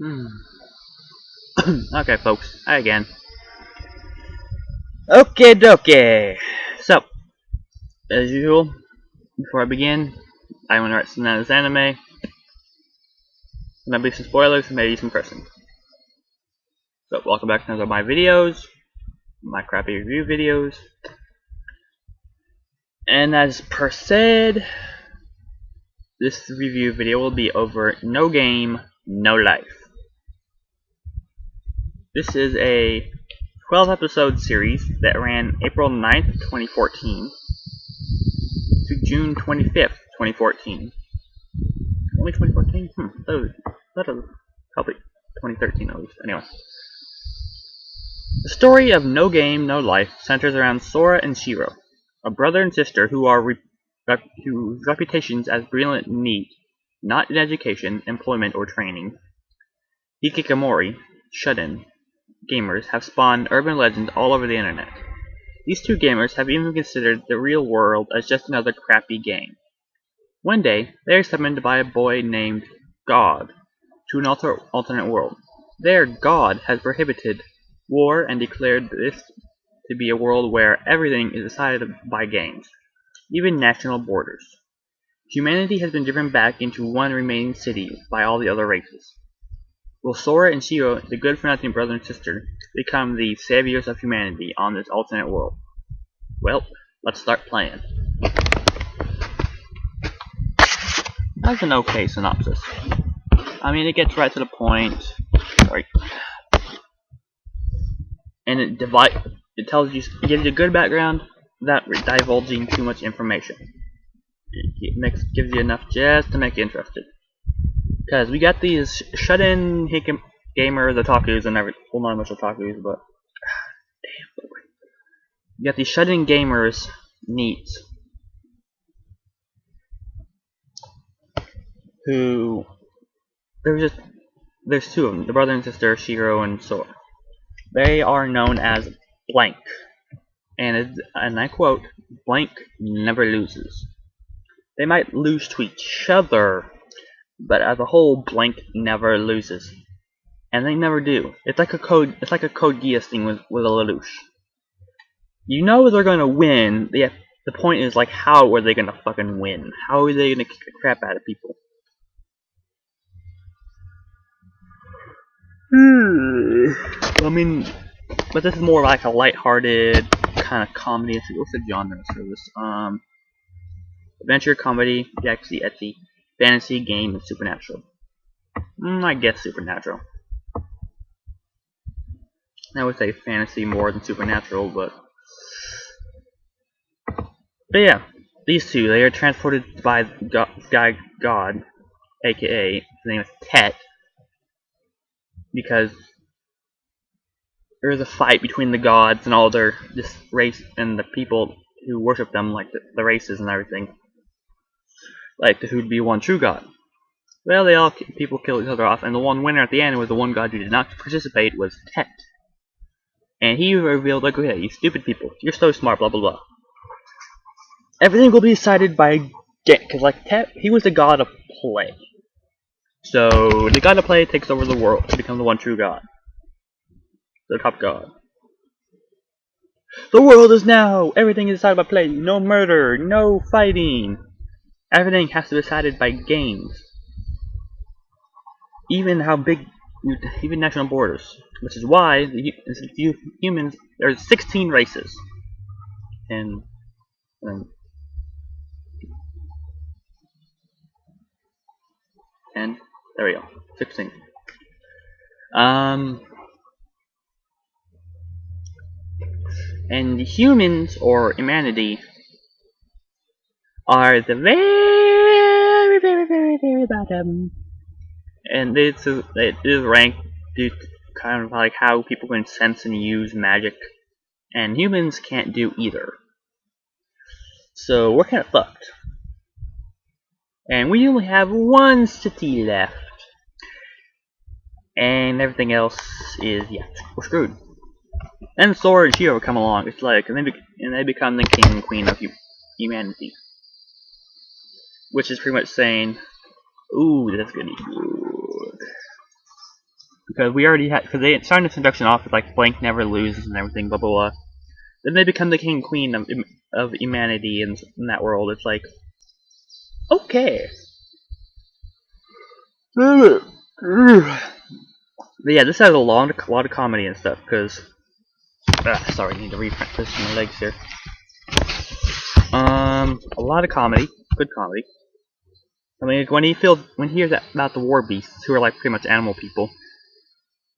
Hmm. Okay, folks. Hi again. Okay, dokie. So, as usual, before I begin, I want to write some of this anime. There might be some spoilers, maybe some cursing. So, welcome back to another of my videos, my crappy review videos. And as per said, this review video will be over No Game, No Life. This is a 12 episode series that ran April 9th, 2014 to June 25th, 2014. Only 2014? That was probably 2013 at least. Anyway. The story of No Game, No Life centers around Sora and Shiro, a brother and sister whose reputations as brilliant need, not in education, employment, or training. Hikikomori, shut-in, gamers have spawned urban legends all over the internet. These two gamers have even considered the real world as just another crappy game. One day, they are summoned by a boy named God to an alternate world. There, God has prohibited war and declared this to be a world where everything is decided by games, even national borders. Humanity has been driven back into one remaining city by all the other races. Will Sora and Shiro, the good-for-nothing brother and sister, become the saviors of humanity on this alternate world? Well, let's start playing. That's an okay synopsis. I mean, it gets right to the point. Sorry. And it tells you, it gives you a good background without divulging too much information. It gives you enough just to make you interested. Because we got these shut-in gamers, otakus, and everything. Well, not much otakus, but damn. You got these shut-in gamers, neats, who there's two of them, the brother and sister, Shiro and Sora. They are known as Blank, and I quote, "Blank never loses." They might lose to each other, but as a whole, Blank never loses, and they never do. It's like a Code Geass thing with a Lelouch. You know they're gonna win. The point is, like, how are they gonna fucking win? How are they gonna kick the crap out of people? I mean, but this is more like a lighthearted kind of comedy. What's the genre for this? Adventure, comedy, actually etsy, fantasy, game, and supernatural. I guess supernatural. I would say fantasy more than supernatural, but yeah, these two, they are transported by God, aka his name is Tet, because there's a fight between the gods and all this race and the people who worship them, like the races and everything, like who'd be one true god. Well, people kill each other off, and the one winner at the end was the one god who did not participate, was Tet. And he revealed, like, okay, you stupid people, you're so smart, blah blah blah. Everything will be decided by game, because like Tet, he was the god of play. So the god of play takes over the world to become the one true god, the top god. The world is now! Everything is decided by play. No murder, no fighting. Everything has to be decided by games. Even national borders. Which is why humans, there's 16 races. And 10, there we go, 16. And humans, or humanity, are the very, very, very, very bottom. And it is ranked due to kind of like how people can sense and use magic, and humans can't do either. So we're kind of fucked. And we only have one city left, and everything else is, yeah, we're screwed. And Sora and Shiro come along. It's like, and they become the king and queen of humanity, which is pretty much saying, "Ooh, that's gonna be good." because we already had, because they started this introduction off with like blank never loses and everything, blah blah blah. Then they become the king and queen of humanity in that world. It's like, okay. But yeah, this has a lot of comedy and stuff. Because, sorry, I need to reposition my legs here. A lot of comedy, good comedy. I mean, when he hears about the war beasts, who are like pretty much animal people,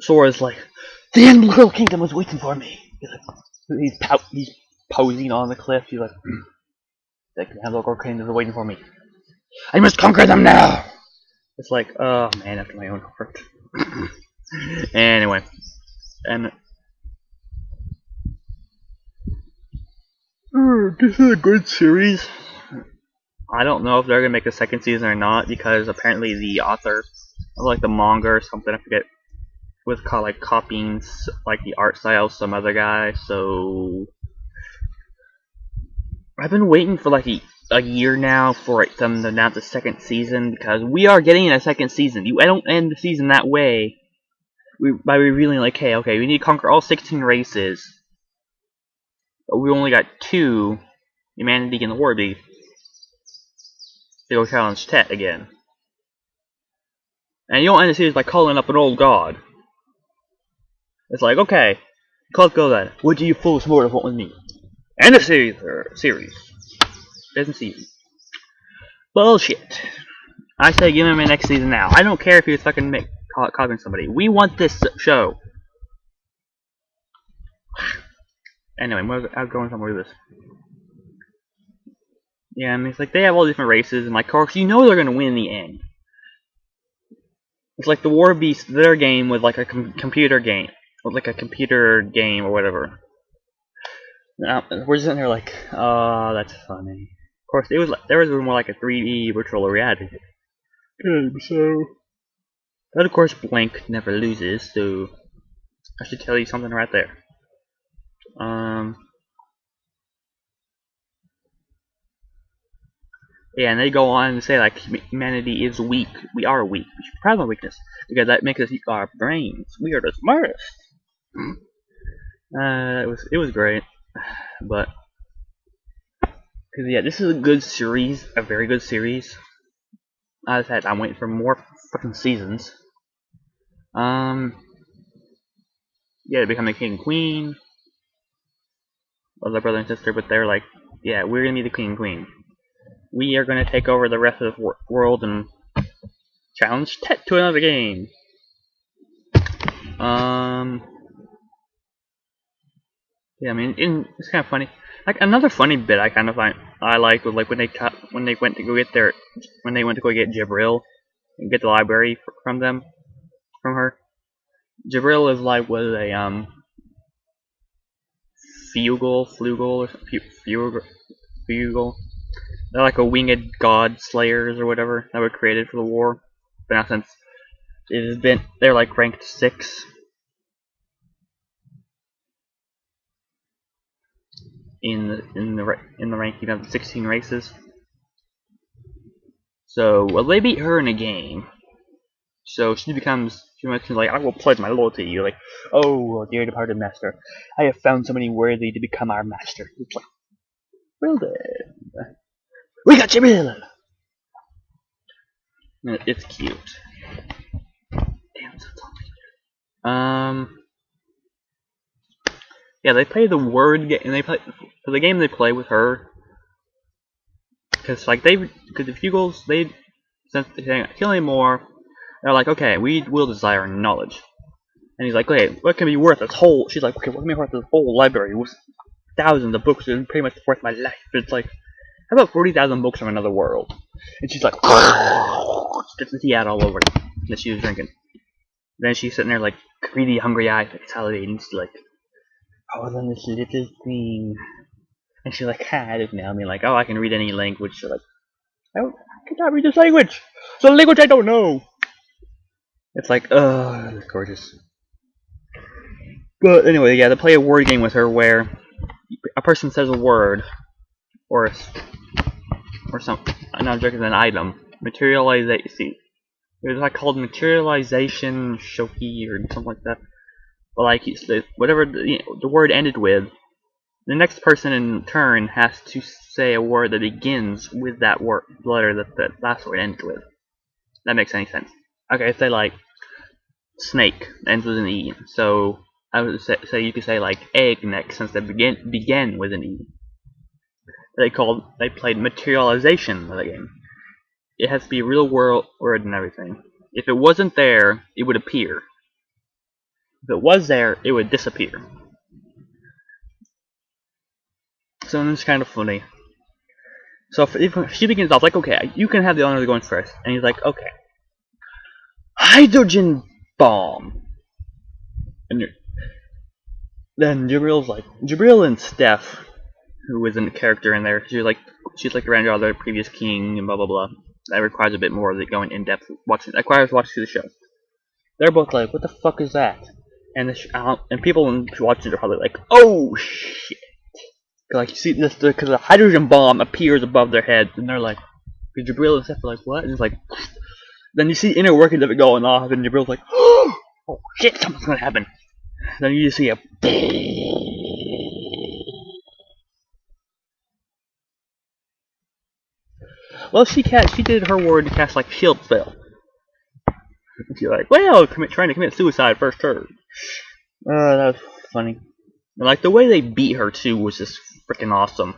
Sora's like, the Animal Kingdom was waiting for me. He's posing on the cliff. He's like, the Animal Kingdom is waiting for me. I must conquer them now. It's like, oh man, after my own heart. Anyway, and this is a good series. I don't know if they're gonna make a second season or not, because apparently the author of like the manga or something, I forget, was called like copying like the art style of some other guy. So I've been waiting for like a year now for them to announce a second season, because we are getting a second season. I don't end the season that way. By revealing like, hey, okay, we need to conquer all 16 races, but we only got 2, humanity and the war beast. They go challenge Tet again. And you don't end the series by calling up an old god. It's like, okay, let's go then. What do you fools more want with me? End the series. Doesn't season. Bullshit. I say give him a next season now. I don't care if he's fucking copying somebody. We want this show. Anyway, I'm going somewhere with this. Yeah, I mean, it's like they have all different races, and like, of course, you know they're gonna win in the end. It's like the War Beast, their game was like a computer game, or whatever. Now, we're sitting there like, oh, that's funny. Of course, there was more like a 3D virtual reality game, so. But of course, blank never loses, so I should tell you something right there. Yeah, and they go on and say like humanity is weak. We are weak. We should be proud of our weakness, because that makes us use our brains. We are the smartest. It was great, but because yeah, this is a good series, a very good series. As I said, I'm waiting for more fucking seasons. Yeah, they become the king and queen of their brother and sister, but they're like, yeah, we're gonna be the king and queen. We are gonna take over the rest of the world and challenge Tet to another game. Yeah, I mean, it's kind of funny. Like another funny bit I kind of like was like when they went to go get Jibril and get the library from her. Jibril was a Fugal. They're like a winged god slayers or whatever that were created for the war. But now since they're like ranked 6 in the ranking of the 16 races. So they beat her in a game. So she mentions like, I will pledge my loyalty to you. Like, oh dear departed master, I have found somebody worthy to become our master. It's like, well then, we got Jibril. It's cute. Damn, so yeah, they play the word game, and they play for the game they play with her. Because like the Fugals, since they can't kill anymore, they're like, okay, we will desire knowledge. And he's like, okay, what can be worth this whole? She's like, okay, what can be worth this whole library with thousands of books and pretty much worth my life? It's like, how about 40,000 books from another world? And she's like, gets the tea out all over that she was drinking. Then she's sitting there like greedy, hungry eyes, like salivating. She's like, oh, then this little thing. And she's like, I don't know. I mean, like, oh, I can read any language. She's like, I cannot read this language. It's a language I don't know. It's like, it's gorgeous. But anyway, yeah, they play a word game with her where a person says a word or some an object is an item. Materialize It was like called materialization shoki or something like that. But like whatever the word ended with, the next person in turn has to say a word that begins with that word letter that the last word ended with. That makes any sense. Okay, say like snake ends with an E. So I would say you could say like egg next since they began with an E. They played materialization of the game. It has to be a real world word and everything. If it wasn't there, it would appear. If it was there, it would disappear. So it's kind of funny. So if she begins off like, okay, you can have the honor of going first, and he's like, okay, hydrogen bomb, and then Jabril and Steph, who is a character in there, she's like the granddaughter of the previous king, and blah blah blah. That requires a bit more of it going in depth watching. That requires watching the show. They're both like, what the fuck is that? And and people watching it are probably like, oh shit. Like you see this because the hydrogen bomb appears above their heads, and they're like, Jabril and Steph are like, what? And it's like, then you see the inner workings of it going off, and Jabril's like, oh shit, something's gonna happen. Then you just see a well, she did her word to cast like shield spell. She's like, well, trying to commit suicide first turn. That was funny. And like the way they beat her too was just freaking awesome.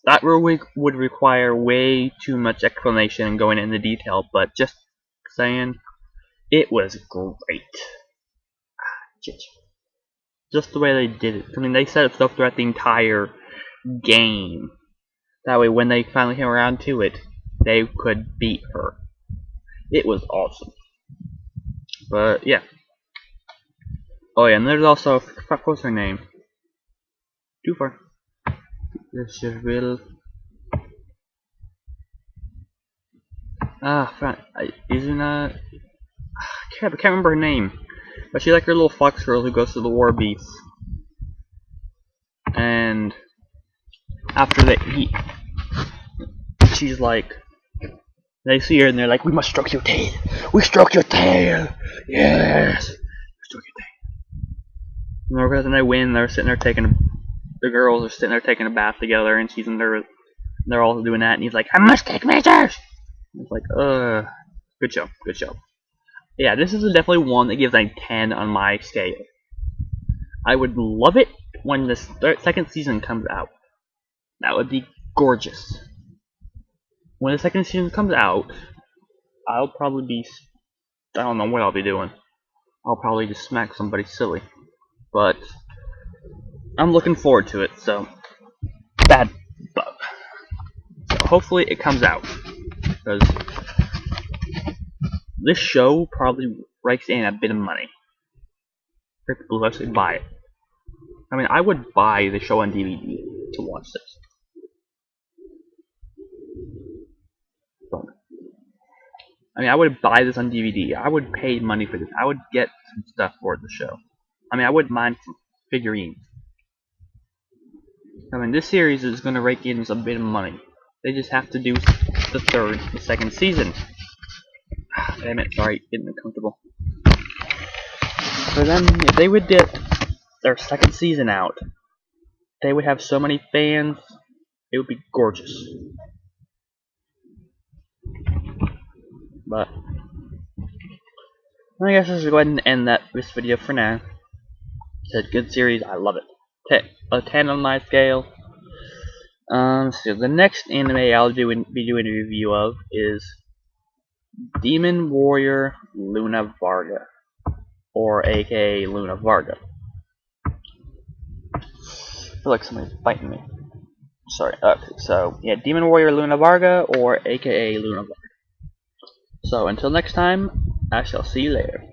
That would require way too much explanation and going into detail, but just saying, it was great. Just the way they did it. I mean, they set up stuff throughout the entire game. That way, when they finally came around to it, they could beat her. It was awesome. But yeah. Oh yeah, and there's also, fuck, what's her name? Too far. Jabril. Izuna. I can't remember her name. But she's like her little fox girl who goes to the war beasts. And after that, she's like, they see her and they're like, we must stroke your tail. We stroke your tail. Yes. Stroke your tail. And they win. They're sitting there the girls are sitting there taking a bath together, and she's in there. They're all doing that, and he's like, I must take measures. It's like, good job, good job. Yeah, this is definitely one that gives a 10 on my scale. I would love it when the second season comes out. That would be gorgeous. When the second season comes out, I'll probably be, I don't know what I'll be doing. I'll probably just smack somebody silly. But I'm looking forward to it, so bad bug. So hopefully it comes out, because this show probably rakes in a bit of money for people who actually buy it. I mean, I would buy the show on DVD to watch this. I mean, I would buy this on DVD. I would pay money for this. I would get some stuff for the show. I mean, I wouldn't mind some figurines. I mean, this series is going to rake in a bit of money. They just have to do the second season. Damn it, sorry, getting uncomfortable. For them, if they would get their second season out, they would have so many fans, it would be gorgeous. But I guess I should go ahead and end this video for now. It's a good series, I love it. A 10 on my scale. So the next anime I'll be doing a review of is Demon Warrior Luna Varga, or aka Luna Varga. I feel like somebody's biting me. Sorry. Okay, so yeah, Demon Warrior Luna Varga, or aka Luna Varga. So until next time, I shall see you later.